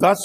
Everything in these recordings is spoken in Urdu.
10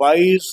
22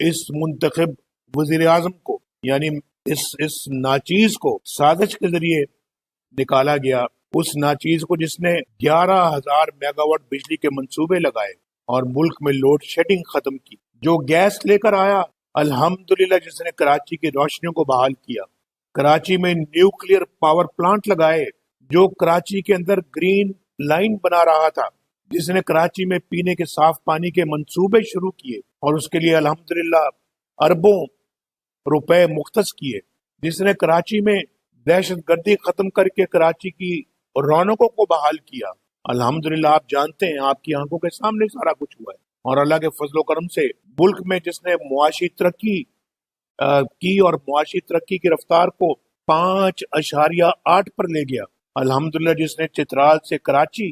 اس منتخب وزیر اعظم کو، یعنی اس ناچیز کو سازش کے ذریعے نکالا گیا، اس ناچیز کو جس نے 11,000 میگا واٹ بجلی کے منصوبے لگائے اور ملک میں لوڈ شیڈنگ ختم کی، جو گیس لے کر آیا الحمدللہ، جس نے کراچی کی روشنیوں کو بحال کیا، کراچی میں نیوکلیر پاور پلانٹ لگائے، جو کراچی کے اندر گرین لائن بنا رہا تھا، جس نے کراچی میں پینے کے صاف پانی کے منصوبے شروع کیے اور اس کے لیے الحمدللہ اربوں روپے مختص کیے، جس نے کراچی میں دہشت گردی ختم کر کے کراچی کی رونقوں کو بحال کیا۔ الحمدللہ آپ جانتے ہیں، آپ کی آنکھوں کے سامنے سارا کچھ ہوا ہے، اور اللہ کے فضل و کرم سے ملک میں جس نے معاشی ترقی کی اور معاشی ترقی کی رفتار کو 5.8 پر لے گیا، الحمدللہ جس نے چترال سے کراچی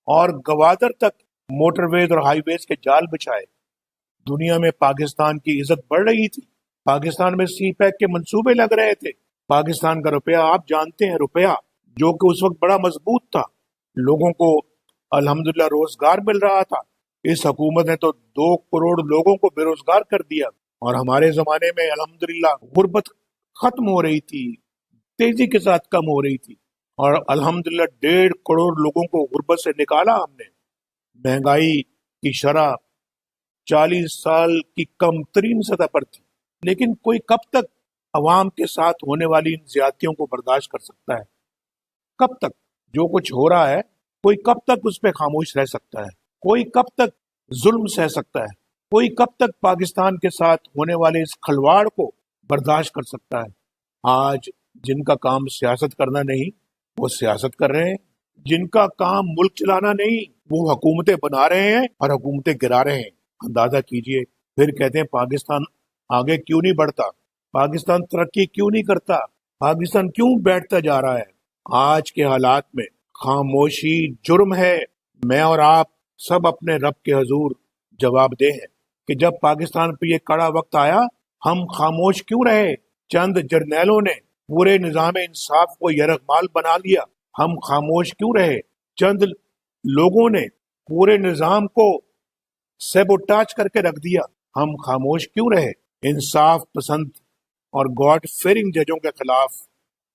اور گوادر تک موٹر ویز اور ہائی ویز کے جال بچھائے، دنیا میں پاکستان کی عزت بڑھ رہی تھی، پاکستان میں سی پیک کے منصوبے لگ رہے تھے، پاکستان کا روپیہ آپ جانتے ہیں، روپیہ جو کہ اس وقت بڑا مضبوط تھا، لوگوں کو الحمدللہ روزگار مل رہا تھا۔ اس حکومت نے تو 2 کروڑ لوگوں کو بے روزگار کر دیا، اور ہمارے زمانے میں الحمدللہ غربت ختم ہو رہی تھی، تیزی کے ساتھ کم ہو رہی تھی، اور الحمدللہ 1.5 کروڑ لوگوں کو غربت سے نکالا ہم نے۔ مہنگائی کی شرح 40 سال کی کم ترین سطح پر تھی، لیکن کوئی کب تک عوام کے ساتھ ہونے والی ان زیادتیوں کو برداشت کر سکتا ہے؟ کب تک جو کچھ ہو رہا ہے، کوئی کب تک اس پہ خاموش رہ سکتا ہے؟ کوئی کب تک ظلم سہ سکتا ہے؟ کوئی کب تک پاکستان کے ساتھ ہونے والے اس کھلواڑ کو برداشت کر سکتا ہے؟ آج جن کا کام سیاست کرنا نہیں، وہ سیاست کر رہے ہیں، جن کا کام ملک چلانا نہیں، وہ حکومتیں بنا رہے ہیں اور حکومتیں گرا رہے ہیں۔ اندازہ کیجئے، پھر کہتے ہیں پاکستان آگے کیوں نہیں بڑھتا، پاکستان ترقی کیوں نہیں کرتا، پاکستان کیوں بیٹھتا جا رہا ہے؟ آج کے حالات میں خاموشی جرم ہے۔ میں اور آپ سب اپنے رب کے حضور جواب دہ ہیں کہ جب پاکستان پہ یہ کڑا وقت آیا، ہم خاموش کیوں رہے؟ چند جرنیلوں نے پورے نظام انصاف کو یرغمال بنا لیا، ہم خاموش کیوں رہے؟ چند لوگوں نے پورے نظام کو سیبوٹاج کر کے رکھ دیا، ہم خاموش کیوں رہے؟ انصاف پسند اور گاڈ فیئرنگ ججوں کے خلاف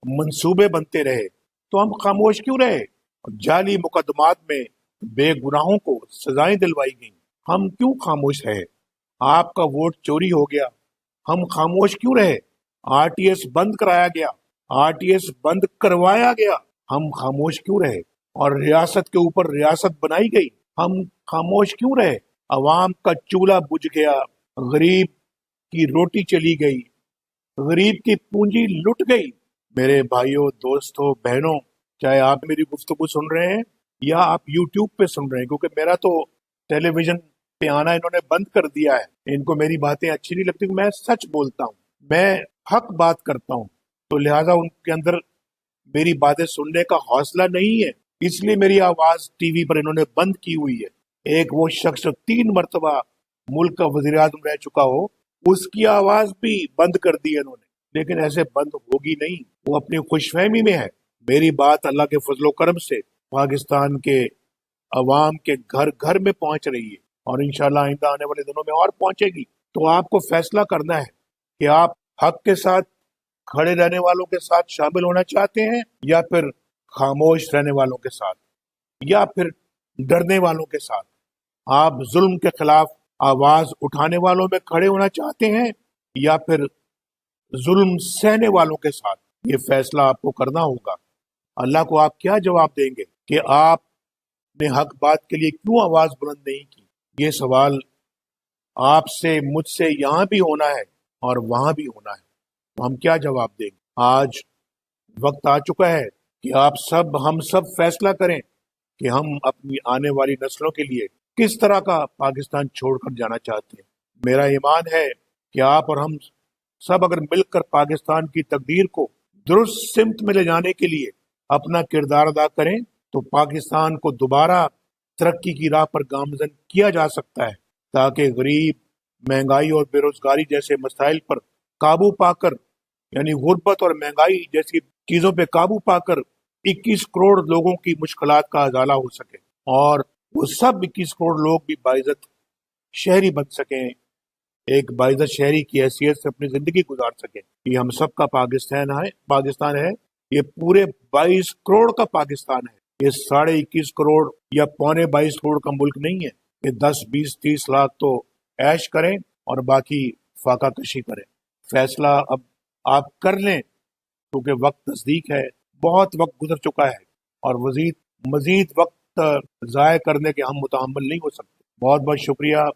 منصوبے بنتے رہے تو ہم خاموش کیوں رہے؟ جعلی مقدمات میں بے گناہوں کو سزائیں دلوائی گئیں، ہم کیوں خاموش رہے؟ آپ کا ووٹ چوری ہو گیا، ہم خاموش کیوں رہے؟ آر ٹی ایس بند کرایا گیا، آر ٹی ایس بند کروایا گیا، ہم خاموش کیوں رہے؟ اور ریاست کے اوپر ریاست بنائی گئی، ہم خاموش کیوں رہے؟ عوام کا چولہا بجھ گیا، غریب کی روٹی چلی گئی، غریب کی پونجی لٹ گئی۔ میرے بھائیوں، دوستوں، بہنوں، چاہے آپ میری گفتگو سن رہے ہیں یا آپ یوٹیوب پہ سن رہے ہیں، کیونکہ میرا تو ٹیلی ویژن پہ آنا انہوں نے بند کر دیا ہے، ان کو میری باتیں اچھی نہیں لگتی، میں سچ بولتا ہوں، میں حق بات کرتا ہوں، تو لہٰذا ان کے اندر میری باتیں سننے کا حوصلہ نہیں ہے، اس لیے میری آواز ٹی وی پر انہوں نے بند کی ہوئی ہے۔ ایک وہ شخص جو 3 مرتبہ ملک کا وزیر اعظم رہ چکا ہو، اس کی آواز بھی بند کر دی انہوں نے، لیکن ایسے بند ہوگی نہیں، وہ اپنی خوش فہمی میں ہے۔ میری بات اللہ کے فضل و کرم سے پاکستان کے عوام کے گھر گھر میں پہنچ رہی ہے، اور انشاءاللہ آئندہ آنے والے دنوں میں اور پہنچے گی۔ تو آپ کو فیصلہ کرنا ہے کہ آپ حق کے ساتھ کھڑے رہنے والوں کے ساتھ شامل ہونا چاہتے ہیں، یا پھر خاموش رہنے والوں کے ساتھ، یا پھر ڈرنے والوں کے ساتھ۔ آپ ظلم کے خلاف آواز اٹھانے والوں میں کھڑے ہونا چاہتے ہیں، یا پھر ظلم سہنے والوں کے ساتھ؟ یہ فیصلہ آپ کو کرنا ہوگا۔ اللہ کو آپ کیا جواب دیں گے کہ آپ نے حق بات کے لیے کیوں آواز بلند نہیں کی؟ یہ سوال آپ سے، مجھ سے یہاں بھی ہونا ہے اور وہاں بھی ہونا ہے، تو ہم کیا جواب دیں گے؟ آج وقت آ چکا ہے کہ ہم سب فیصلہ کریں کہ ہم اپنی آنے والی نسلوں کے لیے کس طرح کا پاکستان چھوڑ کر جانا چاہتے ہیں۔ میرا ایمان ہے کہ آپ اور ہم سب اگر مل کر پاکستان کی تقدیر کو درست سمت میں لے جانے کے لیے اپنا کردار ادا کریں تو پاکستان کو دوبارہ ترقی کی راہ پر گامزن کیا جا سکتا ہے، تاکہ غریب، مہنگائی اور بے روزگاری جیسے مسائل پر قابو پا کر، یعنی غربت اور مہنگائی جیسی چیزوں پہ قابو پا کر 21 کروڑ لوگوں کی مشکلات کا ازالہ ہو سکے، اور وہ سب 21 کروڑ لوگ بھی باعزت شہری بن سکیں، ایک باعزت شہری کی حیثیت سے اپنی زندگی گزار سکیں. یہ ہم سب کا پاکستان ہے. یہ پورے 22 کروڑ کا پاکستان ہے. یہ 21.5 کروڑ یا 22.25 کروڑ کا ملک نہیں ہے. یہ 10 20 30 لاکھ تو عیش کریں اور باقی فاقہ کشی کریں. فیصلہ اب آپ کر لیں کیونکہ وقت نزدیک ہے. بہت وقت گزر چکا ہے اور مزید وقت ضائع کرنے کے ہم متحمل نہیں ہو سکتے. بہت بہت شکریہ.